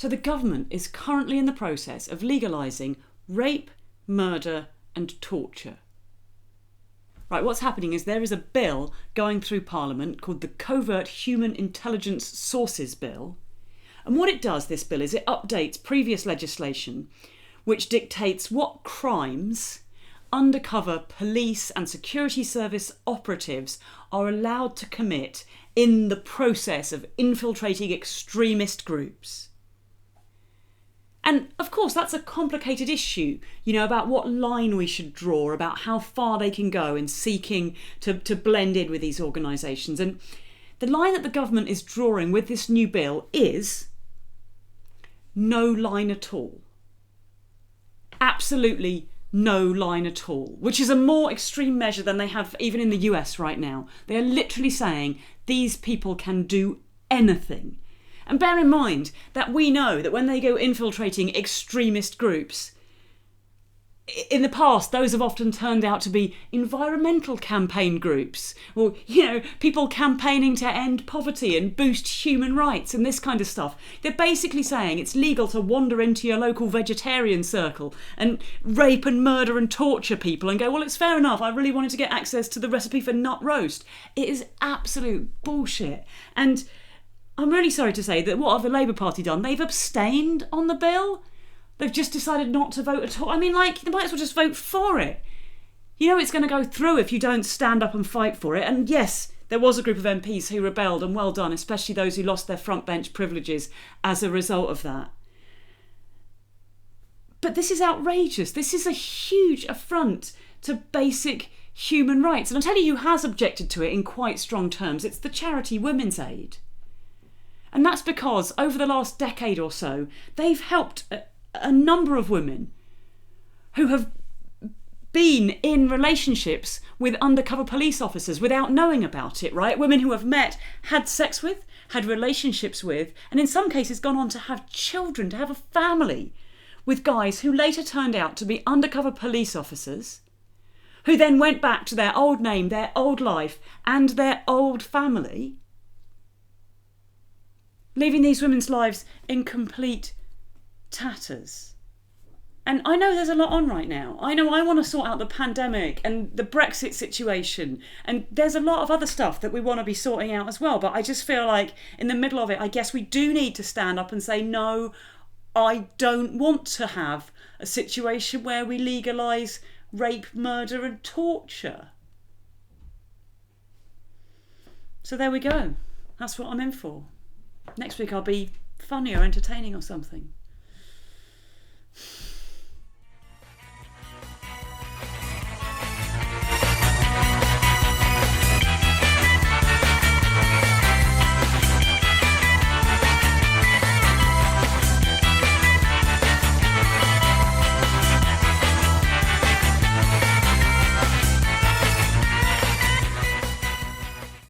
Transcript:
So the government is currently in the process of legalising rape, murder and torture. Right, what's happening is there is a bill going through Parliament called the Covert Human Intelligence Sources Bill. And what it does, this bill, is it updates previous legislation which dictates what crimes undercover police and security service operatives are allowed to commit in the process of infiltrating extremist groups. And of course, that's a complicated issue, about what line we should draw, about how far they can go in seeking to blend in with these organisations. And the line that the government is drawing with this new bill is no line at all. Absolutely no line at all, which is a more extreme measure than they have even in the US right now. They are literally saying these people can do anything. And bear in mind that we know that when they go infiltrating extremist groups, in the past, those have often turned out to be environmental campaign groups, or, people campaigning to end poverty and boost human rights and this kind of stuff. They're basically saying it's legal to wander into your local vegetarian circle and rape and murder and torture people and go, well, it's fair enough, I really wanted to get access to the recipe for nut roast. It is absolute bullshit. And I'm really sorry to say that what have the Labour Party done? They've abstained on the bill. They've just decided not to vote at all. I mean, they might as well just vote for it. It's going to go through if you don't stand up and fight for it. And yes, there was a group of MPs who rebelled, and well done, especially those who lost their front bench privileges as a result of that. But this is outrageous. This is a huge affront to basic human rights. And I'll tell you who has objected to it in quite strong terms. It's the charity Women's Aid. And that's because over the last decade or so, they've helped a number of women who have been in relationships with undercover police officers without knowing about it, right? Women who have met, had sex with, had relationships with, and in some cases gone on to have children, to have a family with guys who later turned out to be undercover police officers, who then went back to their old name, their old life, and their old family, leaving these women's lives in complete tatters. And I know there's a lot on right now. I know I want to sort out the pandemic and the Brexit situation, and there's a lot of other stuff that we want to be sorting out as well. But I just feel like in the middle of it, I guess we do need to stand up and say, no, I don't want to have a situation where we legalise rape, murder and torture. So there we go. That's what I'm in for. Next week I'll be funny or entertaining or something.